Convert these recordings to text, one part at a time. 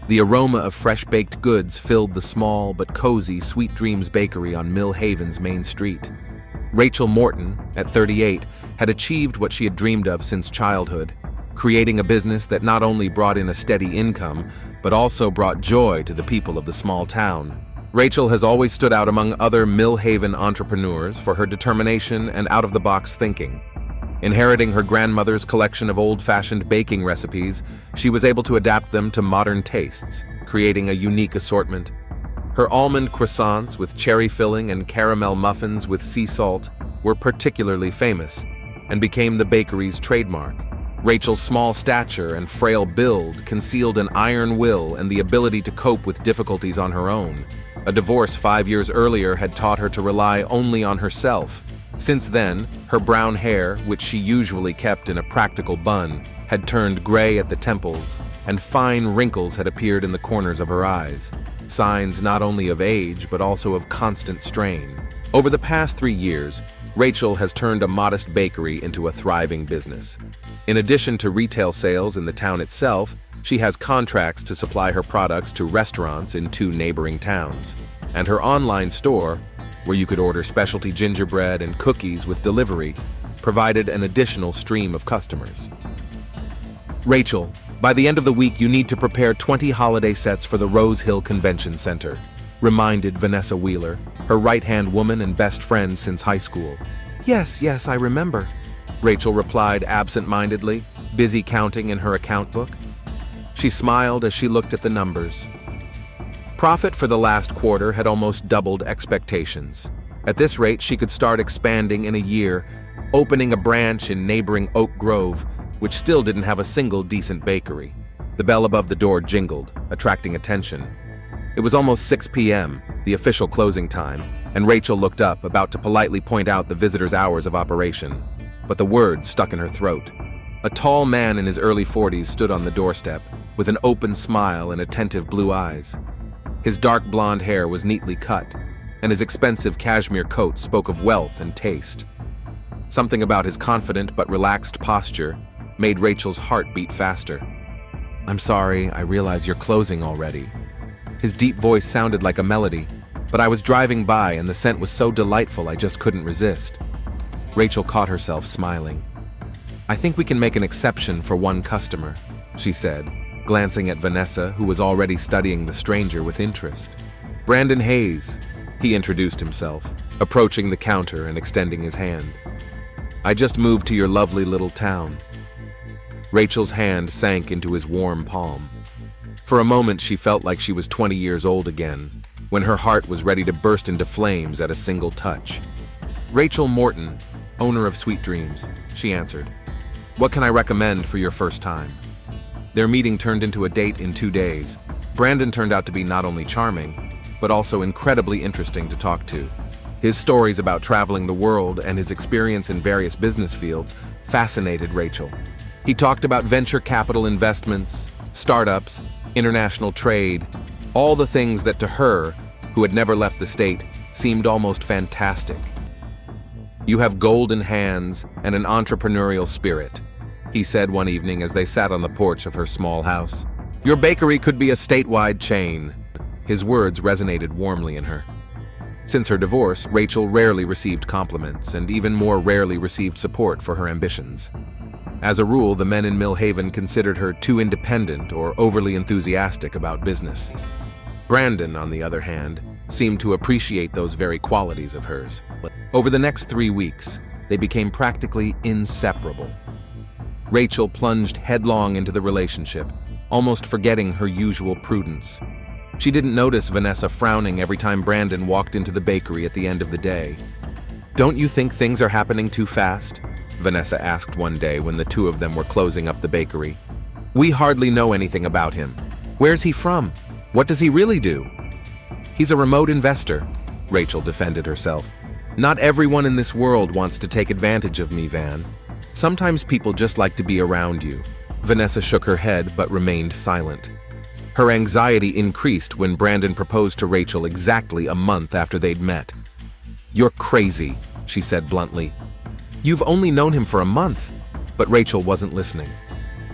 The aroma of fresh-baked goods filled the small but cozy Sweet Dreams Bakery on Mill Haven's main street. Rachel Morton, at 38, had achieved what she had dreamed of since childhood, creating a business that not only brought in a steady income, but also brought joy to the people of the small town. Rachel has always stood out among other Mill Haven entrepreneurs for her determination and out-of-the-box thinking. Inheriting her grandmother's collection of old-fashioned baking recipes, she was able to adapt them to modern tastes, creating a unique assortment. Her almond croissants with cherry filling and caramel muffins with sea salt were particularly famous and became the bakery's trademark. Rachel's small stature and frail build concealed an iron will and the ability to cope with difficulties on her own. A divorce 5 years earlier had taught her to rely only on herself. Since then, her brown hair, which she usually kept in a practical bun, had turned gray at the temples, and fine wrinkles had appeared in the corners of her eyes, signs not only of age but also of constant strain. Over the past 3 years, Rachel has turned a modest bakery into a thriving business. In addition to retail sales in the town itself, she has contracts to supply her products to restaurants in 2 neighboring towns, and her online store, where you could order specialty gingerbread and cookies with delivery, provided an additional stream of customers. Rachel, by the end of the week you need to prepare 20 holiday sets for the Rose Hill Convention Center, reminded Vanessa Wheeler, her right-hand woman and best friend since high school. Yes, I remember, Rachel replied absent-mindedly, busy counting in her account book. She smiled as she looked at the numbers. Profit for the last quarter had almost doubled expectations. At this rate, she could start expanding in a year, opening a branch in neighboring Oak Grove, which still didn't have a single decent bakery. The bell above the door jingled, attracting attention. It was almost 6 p.m., the official closing time, and Rachel looked up, about to politely point out the visitor's hours of operation. But the words stuck in her throat. A tall man in his early 40s stood on the doorstep, with an open smile and attentive blue eyes. His dark blonde hair was neatly cut, and his expensive cashmere coat spoke of wealth and taste. Something about his confident but relaxed posture made Rachel's heart beat faster. "I'm sorry, I realize you're closing already." His deep voice sounded like a melody, but I was driving by and the scent was so delightful I just couldn't resist. Rachel caught herself smiling. "I think we can make an exception for one customer," she said, glancing at Vanessa, who was already studying the stranger with interest. "Brandon Hayes," he introduced himself, approaching the counter and extending his hand. "I just moved to your lovely little town." Rachel's hand sank into his warm palm. For a moment she felt like she was 20 years old again, when her heart was ready to burst into flames at a single touch. "Rachel Morton, owner of Sweet Dreams," she answered. "What can I recommend for your first time?" Their meeting turned into a date in 2 days. Brandon turned out to be not only charming, but also incredibly interesting to talk to. His stories about traveling the world and his experience in various business fields fascinated Rachel. He talked about venture capital investments, startups, international trade, all the things that to her, who had never left the state, seemed almost fantastic. "You have golden hands and an entrepreneurial spirit," he said one evening as they sat on the porch of her small house. "Your bakery could be a statewide chain." His words resonated warmly in her. Since her divorce, Rachel rarely received compliments and even more rarely received support for her ambitions. As a rule, the men in Mill Haven considered her too independent or overly enthusiastic about business. Brandon, on the other hand, seemed to appreciate those very qualities of hers. Over the next 3 weeks, they became practically inseparable. Rachel plunged headlong into the relationship, almost forgetting her usual prudence. She didn't notice Vanessa frowning every time Brandon walked into the bakery at the end of the day. "Don't you think things are happening too fast?" Vanessa asked one day when the two of them were closing up the bakery. "We hardly know anything about him. Where's he from? What does he really do?" "He's a remote investor," Rachel defended herself. "Not everyone in this world wants to take advantage of me, Van. Sometimes people just like to be around you." Vanessa shook her head but remained silent. Her anxiety increased when Brandon proposed to Rachel exactly a month after they'd met. "You're crazy," she said bluntly. "You've only known him for a month." But Rachel wasn't listening.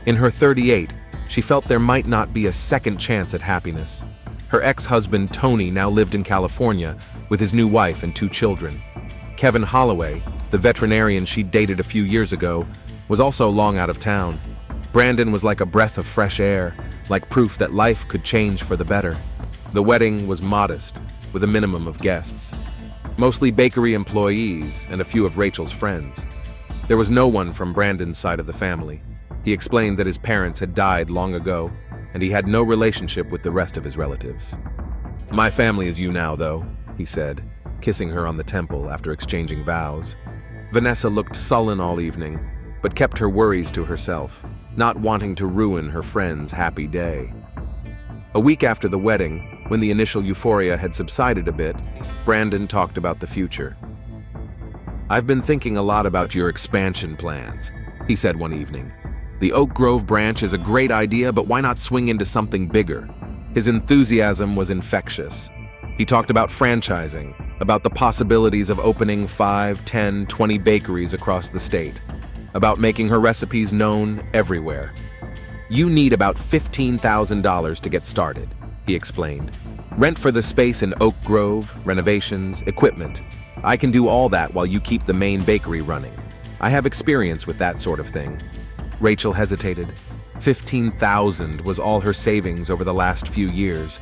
In her 38, She felt there might not be a second chance at happiness. Her ex-husband, Tony, now lived in California with his new wife and 2 children. Kevin Holloway, the veterinarian she dated a few years ago, was also long out of town. Brandon was like a breath of fresh air, like proof that life could change for the better. The wedding was modest, with a minimum of guests. Mostly bakery employees and a few of Rachel's friends. There was no one from Brandon's side of the family. He explained that his parents had died long ago, and he had no relationship with the rest of his relatives. "My family is you now, though," he said, kissing her on the temple after exchanging vows. Vanessa looked sullen all evening, but kept her worries to herself, not wanting to ruin her friend's happy day. A week after the wedding, when the initial euphoria had subsided a bit, Brandon talked about the future. "I've been thinking a lot about your expansion plans," he said one evening. "The Oak Grove branch is a great idea, but why not swing into something bigger?" His enthusiasm was infectious. He talked about franchising, about the possibilities of opening 5, 10, 20 bakeries across the state, about making her recipes known everywhere. "You need about $15,000 to get started," he explained. "Rent for the space in Oak Grove, renovations, equipment. I can do all that while you keep the main bakery running. I have experience with that sort of thing." Rachel hesitated. $15,000 was all her savings over the last few years.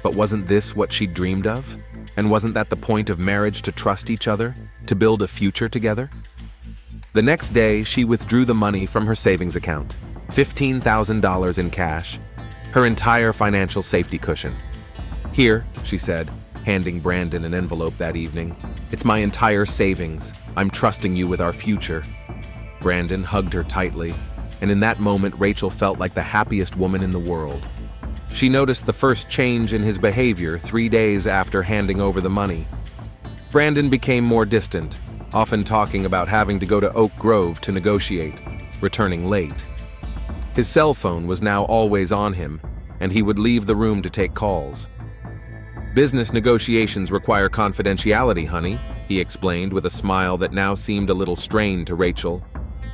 But wasn't this what she dreamed of? And wasn't that the point of marriage, to trust each other, to build a future together? The next day, she withdrew the money from her savings account, $15,000 in cash, her entire financial safety cushion. "Here," she said, handing Brandon an envelope that evening. "It's my entire savings. I'm trusting you with our future." Brandon hugged her tightly, and in that moment Rachel felt like the happiest woman in the world. She noticed the first change in his behavior 3 days after handing over the money. Brandon became more distant, often talking about having to go to Oak Grove to negotiate, returning late. His cell phone was now always on him, and he would leave the room to take calls. "Business negotiations require confidentiality, honey," he explained with a smile that now seemed a little strained to Rachel.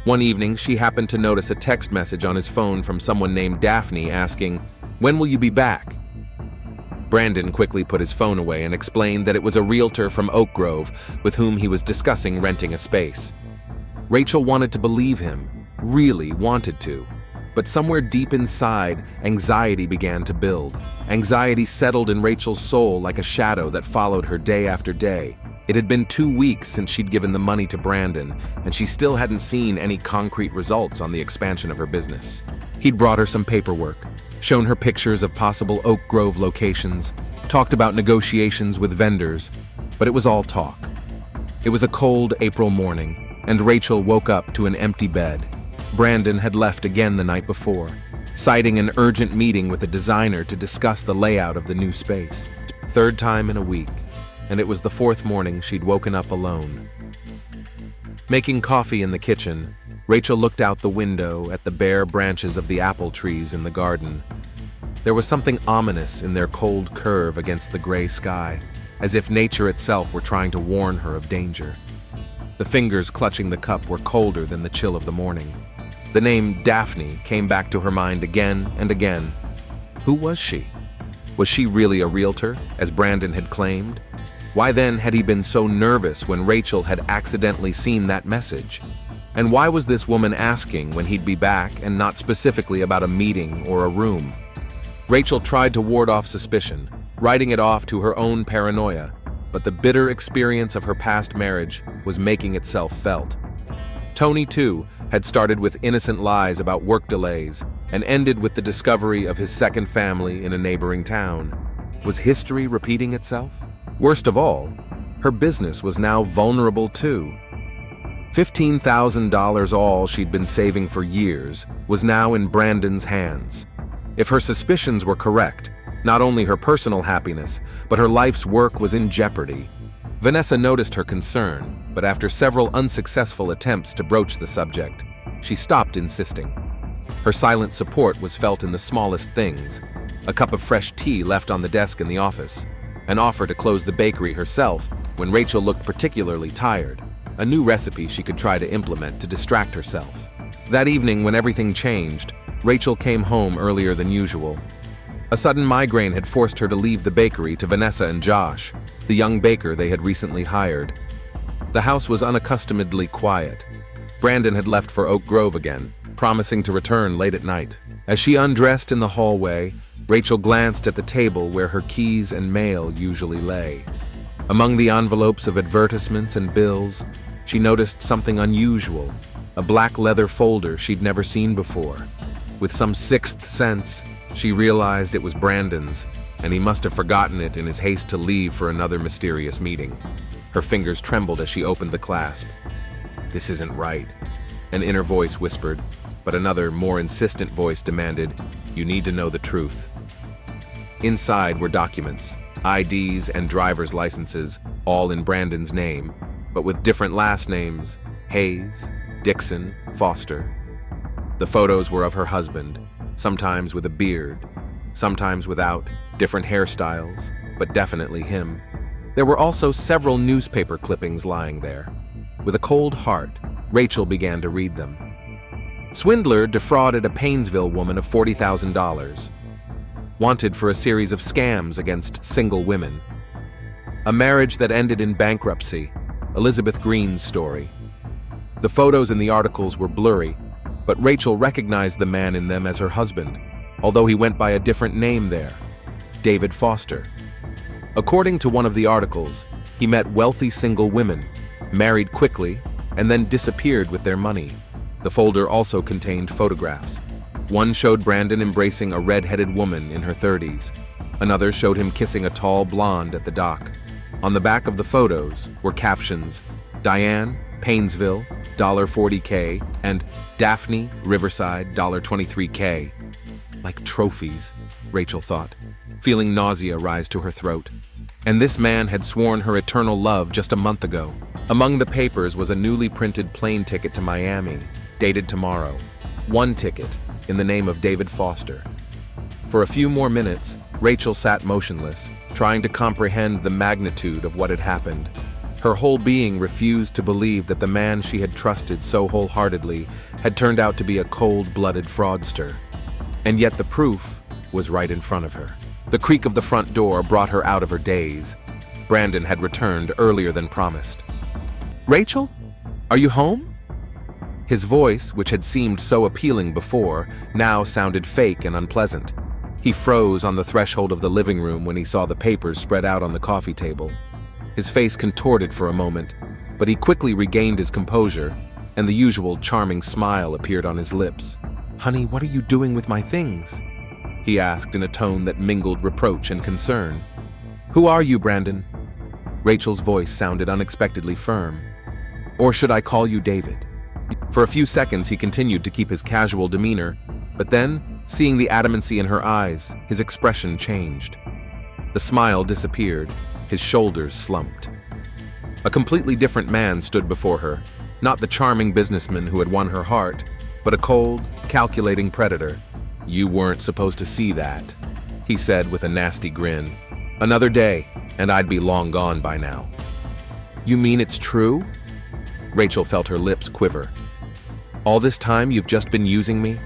One evening, she happened to notice a text message on his phone from someone named Daphne asking, "When will you be back?" Brandon quickly put his phone away and explained that it was a realtor from Oak Grove with whom he was discussing renting a space. Rachel wanted to believe him, really wanted to. But somewhere deep inside, anxiety began to build. Anxiety settled in Rachel's soul like a shadow that followed her day after day. It had been 2 weeks since she'd given the money to Brandon, and she still hadn't seen any concrete results on the expansion of her business. He'd brought her some paperwork, shown her pictures of possible Oak Grove locations, talked about negotiations with vendors, but it was all talk. It was a cold April morning, and Rachel woke up to an empty bed. Brandon had left again the night before, citing an urgent meeting with a designer to discuss the layout of the new space. 3rd time in a week, and it was the 4th morning she'd woken up alone. Making coffee in the kitchen, Rachel looked out the window at the bare branches of the apple trees in the garden. There was something ominous in their cold curve against the gray sky, as if nature itself were trying to warn her of danger. The fingers clutching the cup were colder than the chill of the morning. The name Daphne came back to her mind again and again. Who was she? Was she really a realtor, as Brandon had claimed? Why then had he been so nervous when Rachel had accidentally seen that message? And why was this woman asking when he'd be back and not specifically about a meeting or a room? Rachel tried to ward off suspicion, writing it off to her own paranoia, but the bitter experience of her past marriage was making itself felt. Tony, too, had started with innocent lies about work delays and ended with the discovery of his second family in a neighboring town. Was history repeating itself? Worst of all, her business was now vulnerable too. $15,000, all she'd been saving for years, was now in Brandon's hands. If her suspicions were correct, not only her personal happiness, but her life's work was in jeopardy. Vanessa noticed her concern, but after several unsuccessful attempts to broach the subject, she stopped insisting. Her silent support was felt in the smallest things: a cup of fresh tea left on the desk in the office, an offer to close the bakery herself when Rachel looked particularly tired, a new recipe she could try to implement to distract herself. That evening, when everything changed, Rachel came home earlier than usual. A sudden migraine had forced her to leave the bakery to Vanessa and Josh, the young baker they had recently hired. The house was unaccustomedly quiet. Brandon had left for Oak Grove again, promising to return late at night. As she undressed in the hallway, Rachel glanced at the table where her keys and mail usually lay. Among the envelopes of advertisements and bills, she noticed something unusual, a black leather folder she'd never seen before. With some sixth sense, she realized it was Brandon's, and he must have forgotten it in his haste to leave for another mysterious meeting. Her fingers trembled as she opened the clasp. "This isn't right," an inner voice whispered, but another, more insistent voice demanded, "You need to know the truth." Inside were documents, IDs and driver's licenses, all in Brandon's name, but with different last names: Hayes, Dixon, Foster. The photos were of her husband, sometimes with a beard, sometimes without, different hairstyles, but definitely him. There were also several newspaper clippings lying there. With a cold heart, Rachel began to read them. Swindler defrauded a Painesville woman of $40,000. Wanted for a series of scams against single women. A marriage that ended in bankruptcy, Elizabeth Green's story. The photos in the articles were blurry, but Rachel recognized the man in them as her husband, although he went by a different name there, David Foster. According to one of the articles, he met wealthy single women, married quickly, and then disappeared with their money. The folder also contained photographs. One showed Brandon embracing a red-headed woman in her 30s. Another showed him kissing a tall blonde at the dock. On the back of the photos were captions, "Diane, Painesville, $40K," and "Daphne, Riverside, $23K. Like trophies, Rachel thought, feeling nausea rise to her throat. And this man had sworn her eternal love just a month ago. Among the papers was a newly printed plane ticket to Miami, dated tomorrow. One ticket, in the name of David Foster. For a few more minutes, Rachel sat motionless, trying to comprehend the magnitude of what had happened. Her whole being refused to believe that the man she had trusted so wholeheartedly had turned out to be a cold-blooded fraudster. And yet the proof was right in front of her. The creak of the front door brought her out of her daze. Brandon had returned earlier than promised. "Rachel? Are you home?" His voice, which had seemed so appealing before, now sounded fake and unpleasant. He froze on the threshold of the living room when he saw the papers spread out on the coffee table. His face contorted for a moment, but he quickly regained his composure, and the usual charming smile appeared on his lips. "Honey, what are you doing with my things?" he asked in a tone that mingled reproach and concern. "Who are you, Brandon?" Rachel's voice sounded unexpectedly firm. "Or should I call you David?" For a few seconds he continued to keep his casual demeanor, but then, seeing the adamancy in her eyes, his expression changed. The smile disappeared, his shoulders slumped. A completely different man stood before her, not the charming businessman who had won her heart, but a cold, calculating predator. "You weren't supposed to see that," he said with a nasty grin. "Another day, and I'd be long gone by now." "You mean it's true?" Rachel felt her lips quiver. "All this time you've just been using me?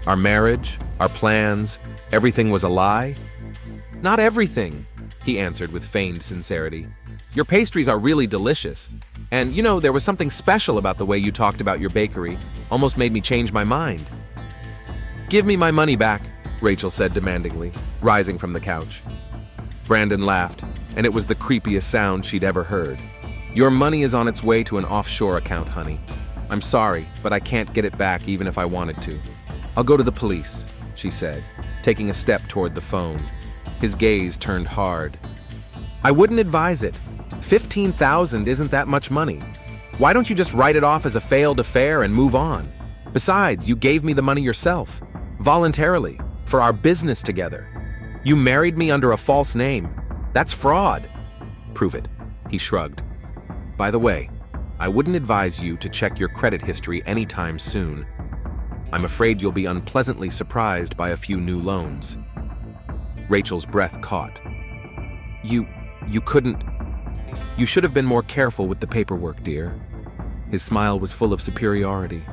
Our marriage, our plans, everything was a lie?" "Not everything," he answered with feigned sincerity. "Your pastries are really delicious. And, there was something special about the way you talked about your bakery. Almost made me change my mind." "Give me my money back," Rachel said demandingly, rising from the couch. Brandon laughed, and it was the creepiest sound she'd ever heard. "Your money is on its way to an offshore account, honey. I'm sorry, but I can't get it back even if I wanted to. I'll go to the police," she said, taking a step toward the phone. His gaze turned hard. "I wouldn't advise it. $15,000 isn't that much money. Why don't you just write it off as a failed affair and move on? Besides, you gave me the money yourself, voluntarily, for our business together. You married me under a false name. That's fraud." "Prove it," he shrugged. "By the way, I wouldn't advise you to check your credit history anytime soon. I'm afraid you'll be unpleasantly surprised by a few new loans." Rachel's breath caught. You couldn't... You should have been more careful with the paperwork, dear." His smile was full of superiority.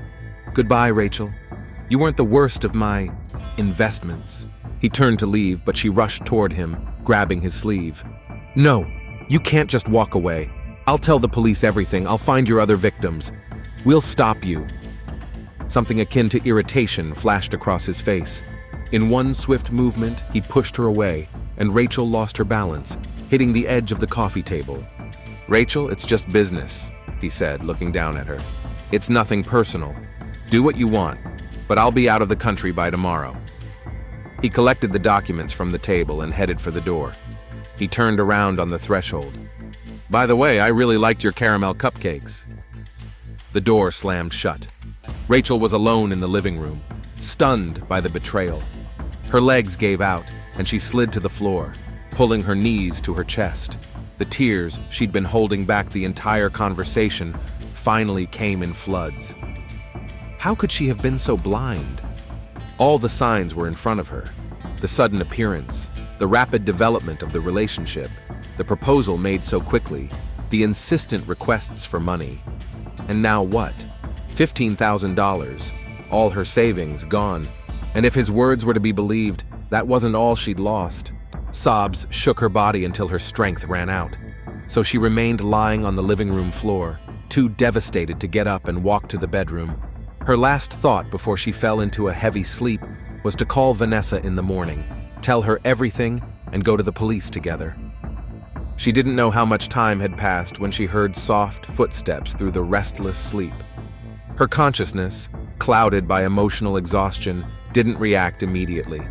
"Goodbye, Rachel. You weren't the worst of my investments." He turned to leave, but she rushed toward him, grabbing his sleeve. "No, you can't just walk away. I'll tell the police everything. I'll find your other victims. We'll stop you." Something akin to irritation flashed across his face. In one swift movement, he pushed her away, and Rachel lost her balance, hitting the edge of the coffee table. "Rachel, it's just business," he said, looking down at her. "It's nothing personal. Do what you want, but I'll be out of the country by tomorrow." He collected the documents from the table and headed for the door. He turned around on the threshold. "By the way, I really liked your caramel cupcakes." The door slammed shut. Rachel was alone in the living room, stunned by the betrayal. Her legs gave out, and she slid to the floor, pulling her knees to her chest. The tears she'd been holding back the entire conversation finally came in floods. How could she have been so blind? All the signs were in front of her. The sudden appearance, the rapid development of the relationship, the proposal made so quickly, the insistent requests for money. And now what? $15,000, all her savings gone. And if his words were to be believed, that wasn't all she'd lost. Sobs shook her body until her strength ran out. So she remained lying on the living room floor, too devastated to get up and walk to the bedroom. Her last thought before she fell into a heavy sleep was to call Vanessa in the morning, tell her everything, and go to the police together. She didn't know how much time had passed when she heard soft footsteps through the restless sleep. Her consciousness, clouded by emotional exhaustion, didn't react immediately.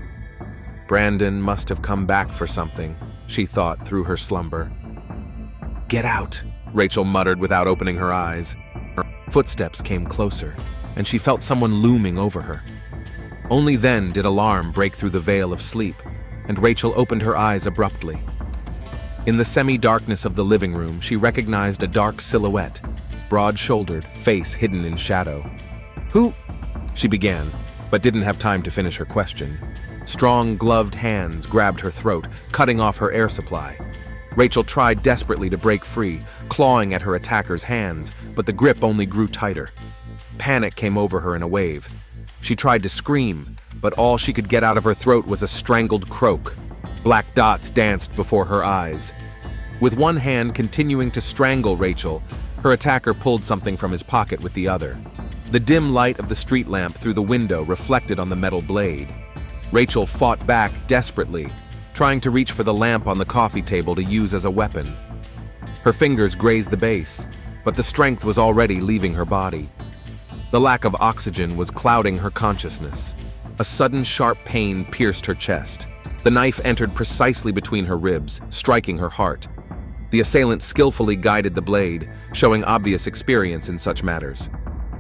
Brandon must have come back for something, she thought through her slumber. "Get out," Rachel muttered without opening her eyes. Her footsteps came closer, and she felt someone looming over her. Only then did alarm break through the veil of sleep, and Rachel opened her eyes abruptly. In the semi-darkness of the living room, she recognized a dark silhouette, broad-shouldered, face hidden in shadow. "Who?" she began, but didn't have time to finish her question. Strong, gloved hands grabbed her throat, cutting off her air supply. Rachel tried desperately to break free, clawing at her attacker's hands, but the grip only grew tighter. Panic came over her in a wave. She tried to scream, but all she could get out of her throat was a strangled croak. Black dots danced before her eyes. With one hand continuing to strangle Rachel, her attacker pulled something from his pocket with the other. The dim light of the street lamp through the window reflected on the metal blade. Rachel fought back desperately, trying to reach for the lamp on the coffee table to use as a weapon. Her fingers grazed the base, but the strength was already leaving her body. The lack of oxygen was clouding her consciousness. A sudden sharp pain pierced her chest. The knife entered precisely between her ribs, striking her heart. The assailant skillfully guided the blade, showing obvious experience in such matters.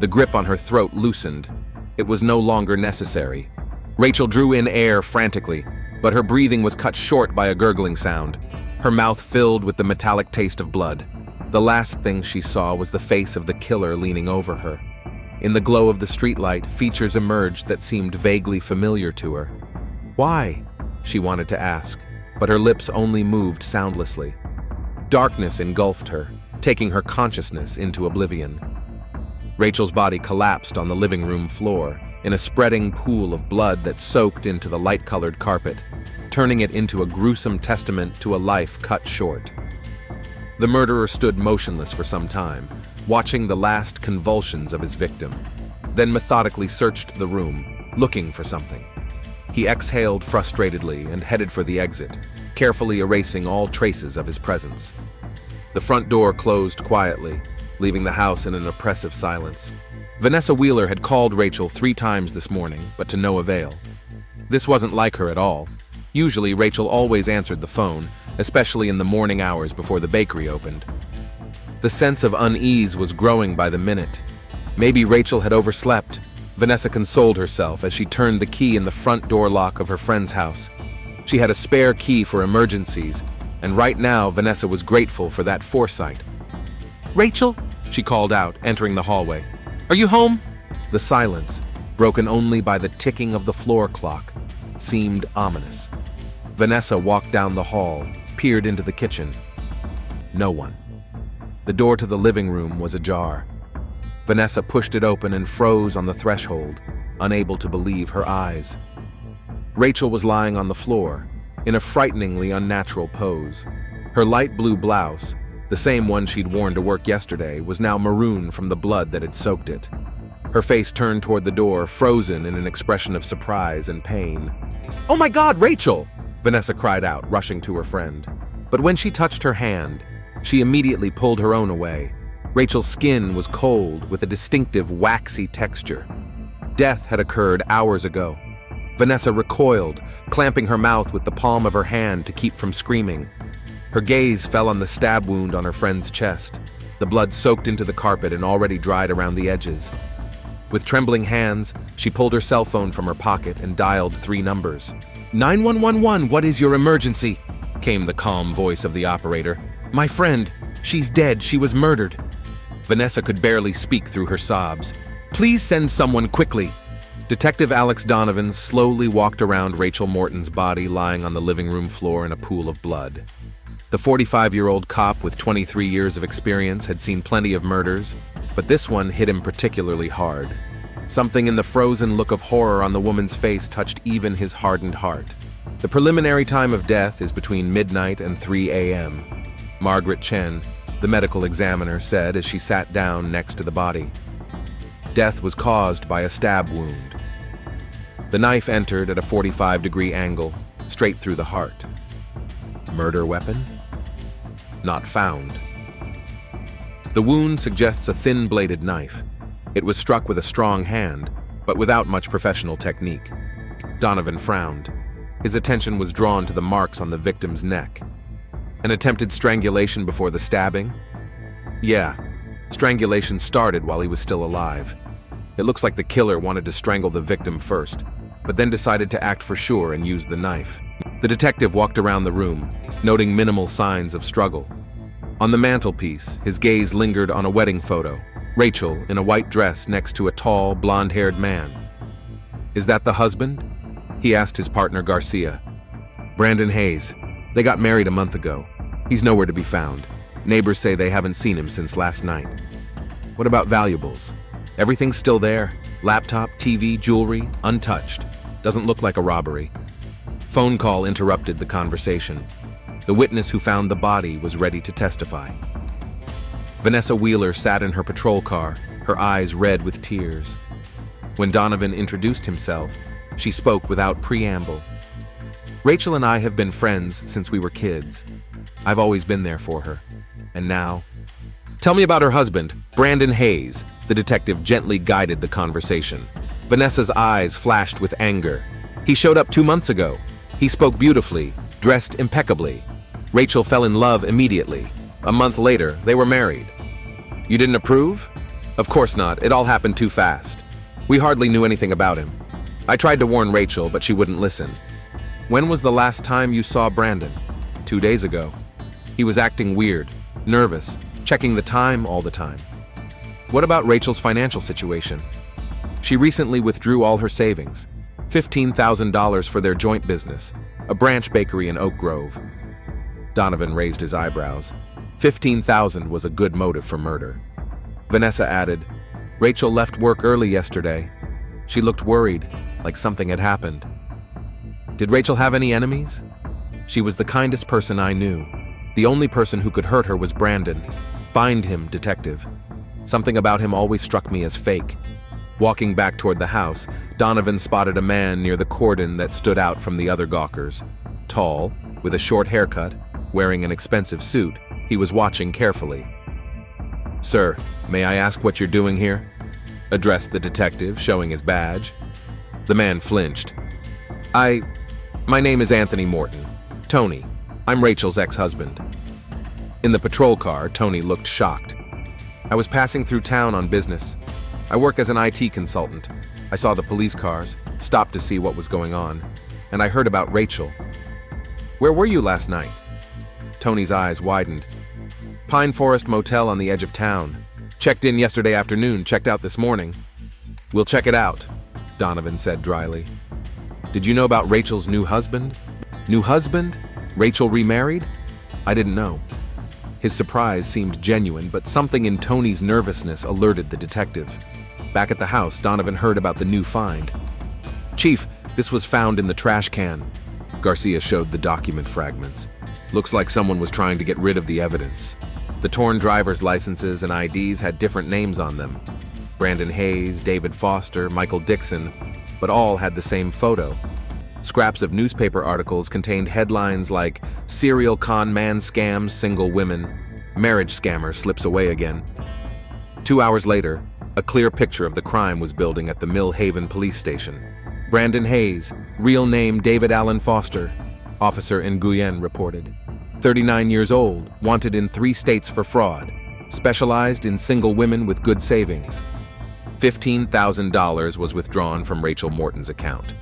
The grip on her throat loosened. It was no longer necessary. Rachel drew in air frantically, but her breathing was cut short by a gurgling sound. Her mouth filled with the metallic taste of blood. The last thing she saw was the face of the killer leaning over her. In the glow of the streetlight, features emerged that seemed vaguely familiar to her. "Why?" she wanted to ask, but her lips only moved soundlessly. Darkness engulfed her, taking her consciousness into oblivion. Rachel's body collapsed on the living room floor, in a spreading pool of blood that soaked into the light-colored carpet, turning it into a gruesome testament to a life cut short. The murderer stood motionless for some time, watching the last convulsions of his victim, then methodically searched the room, looking for something. He exhaled frustratedly and headed for the exit, carefully erasing all traces of his presence. The front door closed quietly, leaving the house in an oppressive silence. Vanessa Wheeler had called Rachel 3 times this morning, but to no avail. This wasn't like her at all. Usually, Rachel always answered the phone, especially in the morning hours before the bakery opened. The sense of unease was growing by the minute. Maybe Rachel had overslept. Vanessa consoled herself as she turned the key in the front door lock of her friend's house. She had a spare key for emergencies, and right now Vanessa was grateful for that foresight. "Rachel?" she called out, entering the hallway. "Are you home?" The silence, broken only by the ticking of the floor clock, seemed ominous. Vanessa walked down the hall, peered into the kitchen. No one. The door to the living room was ajar. Vanessa pushed it open and froze on the threshold, unable to believe her eyes. Rachel was lying on the floor, in a frighteningly unnatural pose. Her light blue blouse, the same one she'd worn to work yesterday, was now maroon from the blood that had soaked it. Her face turned toward the door, frozen in an expression of surprise and pain. "Oh my God, Rachel!" Vanessa cried out, rushing to her friend. But when she touched her hand, she immediately pulled her own away. Rachel's skin was cold, with a distinctive waxy texture. Death had occurred hours ago. Vanessa recoiled, clamping her mouth with the palm of her hand to keep from screaming. Her gaze fell on the stab wound on her friend's chest. The blood soaked into the carpet and already dried around the edges. With trembling hands, she pulled her cell phone from her pocket and dialed 3 numbers. 9111, what is your emergency? Came the calm voice of the operator. My friend, she's dead, she was murdered. Vanessa could barely speak through her sobs. Please send someone quickly. Detective Alex Donovan slowly walked around Rachel Morton's body lying on the living room floor in a pool of blood. The 45-year-old cop with 23 years of experience had seen plenty of murders, but this one hit him particularly hard. Something in the frozen look of horror on the woman's face touched even his hardened heart. The preliminary time of death is between midnight and 3 a.m. Margaret Chen, the medical examiner, said as she sat down next to the body. Death was caused by a stab wound. The knife entered at a 45-degree angle, straight through the heart. Murder weapon? Not found. The wound suggests a thin-bladed knife. It was struck with a strong hand, but without much professional technique. Donovan frowned. His attention was drawn to the marks on the victim's neck. An attempted strangulation before the stabbing? Yeah, strangulation started while he was still alive. It looks like the killer wanted to strangle the victim first, but then decided to act for sure and use the knife. The detective walked around the room, noting minimal signs of struggle. On the mantelpiece, his gaze lingered on a wedding photo, Rachel in a white dress next to a tall, blonde-haired man. Is that the husband? He asked his partner Garcia. Brandon Hayes. They got married a month ago. He's nowhere to be found. Neighbors say they haven't seen him since last night. What about valuables? Everything's still there. Laptop, TV, jewelry, untouched. Doesn't look like a robbery. Phone call interrupted the conversation. The witness who found the body was ready to testify. Vanessa Wheeler sat in her patrol car, her eyes red with tears. When Donovan introduced himself, she spoke without preamble. Rachel and I have been friends since we were kids. I've always been there for her. And now? Tell me about her husband, Brandon Hayes. The detective gently guided the conversation. Vanessa's eyes flashed with anger. He showed up 2 months ago. He spoke beautifully, dressed impeccably. Rachel fell in love immediately. A month later, they were married. You didn't approve? Of course not. It all happened too fast. We hardly knew anything about him. I tried to warn Rachel, but she wouldn't listen. When was the last time you saw Brandon? 2 days ago. He was acting weird, nervous, checking the time all the time. What about Rachel's financial situation? She recently withdrew all her savings, $15,000 for their joint business, a branch bakery in Oak Grove. Donovan raised his eyebrows. $15,000 was a good motive for murder. Vanessa added, Rachel left work early yesterday. She looked worried, like something had happened. Did Rachel have any enemies? She was the kindest person I knew. The only person who could hurt her was Brandon. Find him, detective. Something about him always struck me as fake. Walking back toward the house, Donovan spotted a man near the cordon that stood out from the other gawkers. Tall, with a short haircut, wearing an expensive suit, he was watching carefully. Sir, may I ask what you're doing here? Addressed the detective, showing his badge. The man flinched. My name is Anthony Morton. Tony. I'm Rachel's ex-husband. In the patrol car, Tony looked shocked. I was passing through town on business. I work as an IT consultant. I saw the police cars, stopped to see what was going on, and I heard about Rachel. Where were you last night? Tony's eyes widened. Pine Forest Motel on the edge of town. Checked in yesterday afternoon, checked out this morning. We'll check it out, Donovan said dryly. Did you know about Rachel's new husband? New husband? Rachel remarried? I didn't know. His surprise seemed genuine, but something in Tony's nervousness alerted the detective. Back at the house, Donovan heard about the new find. "Chief, this was found in the trash can." Garcia showed the document fragments. "Looks like someone was trying to get rid of the evidence. The torn driver's licenses and IDs had different names on them. Brandon Hayes, David Foster, Michael Dixon, but all had the same photo. Scraps of newspaper articles contained headlines like "Serial con man scams single women," "Marriage scammer slips away again." 2 hours later, a clear picture of the crime was building at the Mill Haven police station. Brandon Hayes, real name David Allen Foster, officer in Guyenne reported. 39 years old, wanted in 3 states for fraud, specialized in single women with good savings. $15,000 was withdrawn from Rachel Morton's account.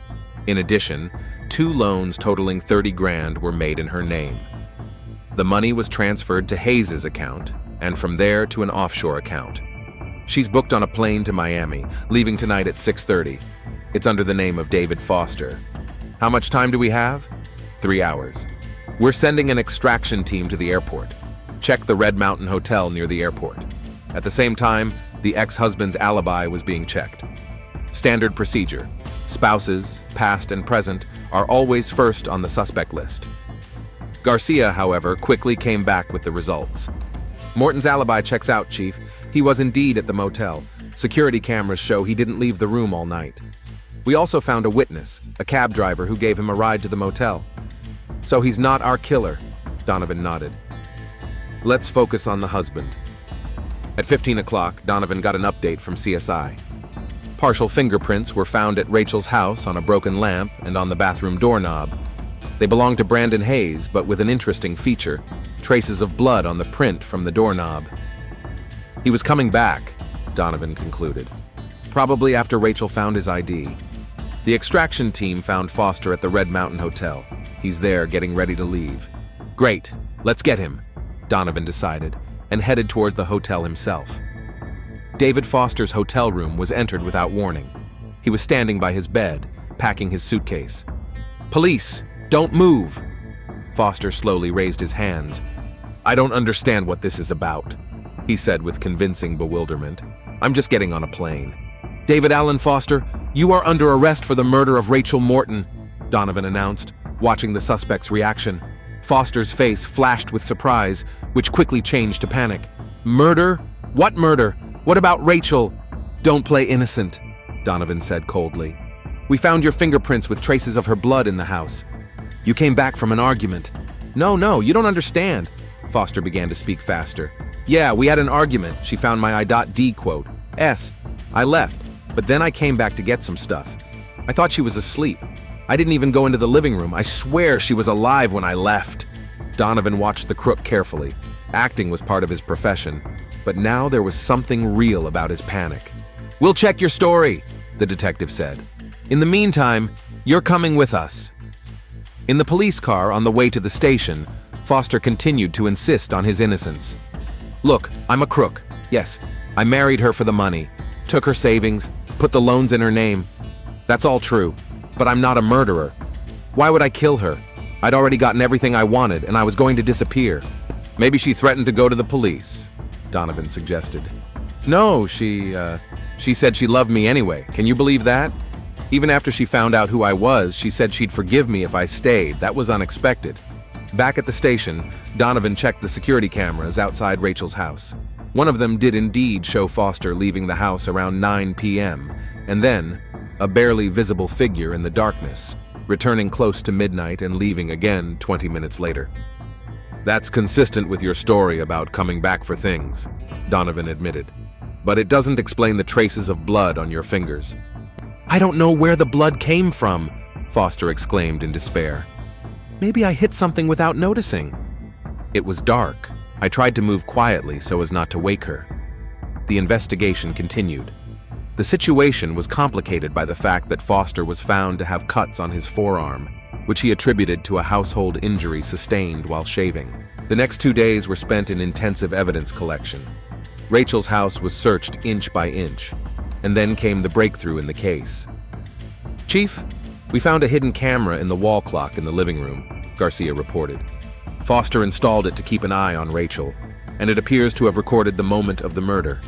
In addition, 2 loans totaling $30,000 were made in her name. The money was transferred to Hayes's account, and from there to an offshore account. She's booked on a plane to Miami, leaving tonight at 6:30. It's under the name of David Foster. How much time do we have? 3 hours. We're sending an extraction team to the airport. Check the Red Mountain Hotel near the airport. At the same time, the ex-husband's alibi was being checked. Standard procedure. Spouses, past and present, are always first on the suspect list. Garcia, however, quickly came back with the results. "Morton's alibi checks out, Chief. He was indeed at the motel. Security cameras show he didn't leave the room all night. We also found a witness, a cab driver who gave him a ride to the motel. So he's not our killer," Donovan nodded. "Let's focus on the husband." At 15 o'clock, Donovan got an update from CSI. Partial fingerprints were found at Rachel's house on a broken lamp and on the bathroom doorknob. They belonged to Brandon Hayes, but with an interesting feature: traces of blood on the print from the doorknob. "He was coming back," Donovan concluded. "Probably after Rachel found his ID. The extraction team found Foster at the Red Mountain Hotel. He's there getting ready to leave." "Great, let's get him," Donovan decided, and headed towards the hotel himself. David Foster's hotel room was entered without warning. He was standing by his bed, packing his suitcase. "Police, don't move!" Foster slowly raised his hands. "I don't understand what this is about," he said with convincing bewilderment. "I'm just getting on a plane." "David Allen Foster, you are under arrest for the murder of Rachel Morton," Donovan announced, watching the suspect's reaction. Foster's face flashed with surprise, which quickly changed to panic. "Murder? What murder? What about Rachel?" "Don't play innocent," Donovan said coldly. "We found your fingerprints with traces of her blood in the house. You came back from an argument." No, you don't understand." Foster began to speak faster. "Yeah, we had an argument. She found my I.D quote. I left, but then I came back to get some stuff. I thought she was asleep. I didn't even go into the living room. I swear she was alive when I left." Donovan watched the crook carefully. Acting was part of his profession, but now there was something real about his panic. "We'll check your story," the detective said. "In the meantime, you're coming with us." In the police car on the way to the station, Foster continued to insist on his innocence. "Look, I'm a crook. Yes, I married her for the money, took her savings, put the loans in her name. That's all true, but I'm not a murderer. Why would I kill her? I'd already gotten everything I wanted, and I was going to disappear." "Maybe she threatened to go to the police," Donovan suggested. "No, she said she loved me anyway. Can you believe that? Even after she found out who I was, she said she'd forgive me if I stayed. That was unexpected." Back at the station, Donovan checked the security cameras outside Rachel's house. One of them did indeed show Foster leaving the house around 9 p.m., and then a barely visible figure in the darkness, returning close to midnight and leaving again 20 minutes later. "That's consistent with your story about coming back for things," Donovan admitted. "But it doesn't explain the traces of blood on your fingers." "I don't know where the blood came from," Foster exclaimed in despair. "Maybe I hit something without noticing." It was dark. I tried to move quietly so as not to wake her. The investigation continued. The situation was complicated by the fact that Foster was found to have cuts on his forearm, which he attributed to a household injury sustained while shaving. The next 2 days were spent in intensive evidence collection. Rachel's house was searched inch by inch, and then came the breakthrough in the case. "Chief, we found a hidden camera in the wall clock in the living room," Garcia reported. "Foster installed it to keep an eye on Rachel, and it appears to have recorded the moment of the murder.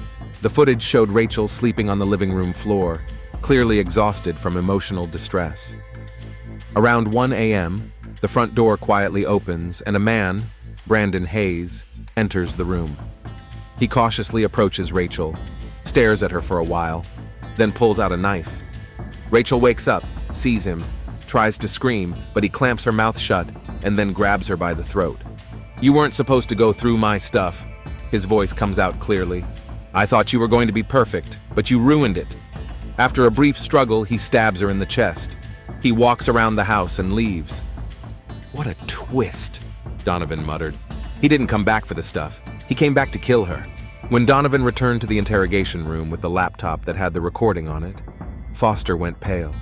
The footage showed Rachel sleeping on the living room floor, clearly exhausted from emotional distress. Around 1 a.m., the front door quietly opens and a man, Brandon Hayes, enters the room. He cautiously approaches Rachel, stares at her for a while, then pulls out a knife. Rachel wakes up, sees him, tries to scream, but he clamps her mouth shut and then grabs her by the throat. "You weren't supposed to go through my stuff." His voice comes out clearly. "I thought you were going to be perfect, but you ruined it." After a brief struggle, he stabs her in the chest. He walks around the house and leaves. "What a twist," Donovan muttered. He didn't come back for the stuff. He came back to kill her. When Donovan returned to the interrogation room with the laptop that had the recording on it, Foster went pale.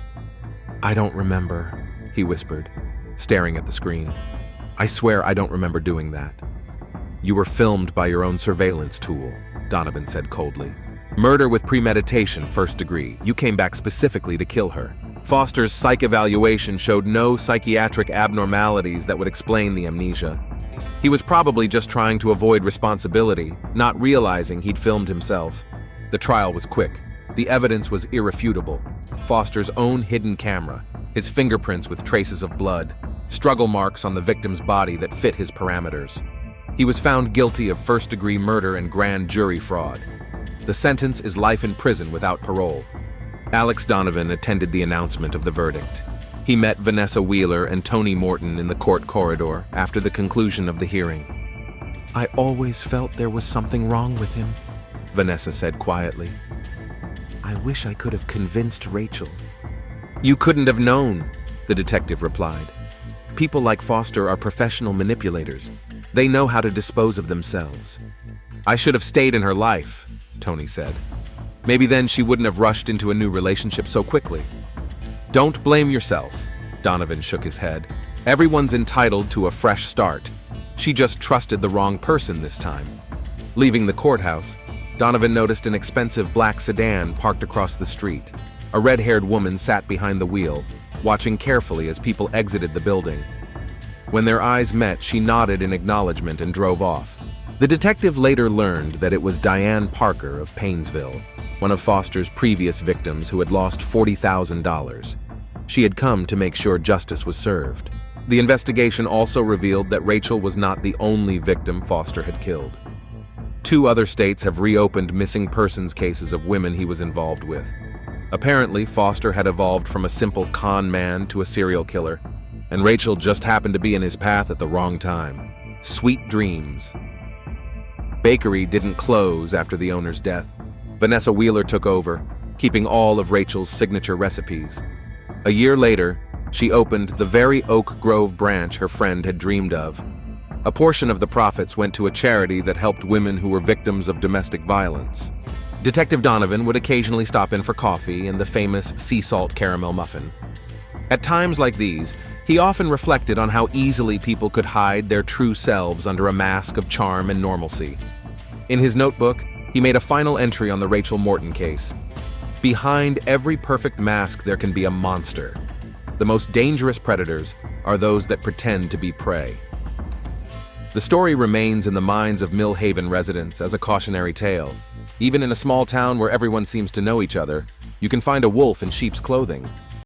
"I don't remember," he whispered, staring at the screen. "I swear I don't remember doing that." "You were filmed by your own surveillance tool," Donovan said coldly. "Murder with premeditation, first degree. You came back specifically to kill her." Foster's psych evaluation showed no psychiatric abnormalities that would explain the amnesia. He was probably just trying to avoid responsibility, not realizing he'd filmed himself. The trial was quick. The evidence was irrefutable. Foster's own hidden camera, his fingerprints with traces of blood, struggle marks on the victim's body that fit his parameters. He was found guilty of first-degree murder and grand jury fraud. The sentence is life in prison without parole. Alex Donovan attended the announcement of the verdict. He met Vanessa Wheeler and Tony Morton in the court corridor after the conclusion of the hearing. "I always felt there was something wrong with him," Vanessa said quietly. "I wish I could have convinced Rachel." "You couldn't have known," the detective replied. "People like Foster are professional manipulators. They know how to dispose of themselves." "I should have stayed in her life," Tony said. "Maybe then she wouldn't have rushed into a new relationship so quickly." "Don't blame yourself," Donovan shook his head. "Everyone's entitled to a fresh start. She just trusted the wrong person this time." Leaving the courthouse, Donovan noticed an expensive black sedan parked across the street. A red-haired woman sat behind the wheel, watching carefully as people exited the building. When their eyes met, she nodded in acknowledgement and drove off. The detective later learned that it was Diane Parker of Painesville, one of Foster's previous victims who had lost $40,000. She had come to make sure justice was served. The investigation also revealed that Rachel was not the only victim Foster had killed. 2 other states have reopened missing persons cases of women he was involved with. Apparently, Foster had evolved from a simple con man to a serial killer, and Rachel just happened to be in his path at the wrong time. Sweet dreams. Bakery didn't close after the owner's death. Vanessa Wheeler took over, keeping all of Rachel's signature recipes. A year later, she opened the very Oak Grove branch her friend had dreamed of. A portion of the profits went to a charity that helped women who were victims of domestic violence. Detective Donovan would occasionally stop in for coffee and the famous sea salt caramel muffin. At times like these, he often reflected on how easily people could hide their true selves under a mask of charm and normalcy. In his notebook, he made a final entry on the Rachel Morton case. "Behind every perfect mask there can be a monster. The most dangerous predators are those that pretend to be prey." The story remains in the minds of Mill Haven residents as a cautionary tale. Even in a small town where everyone seems to know each other, you can find a wolf in sheep's clothing.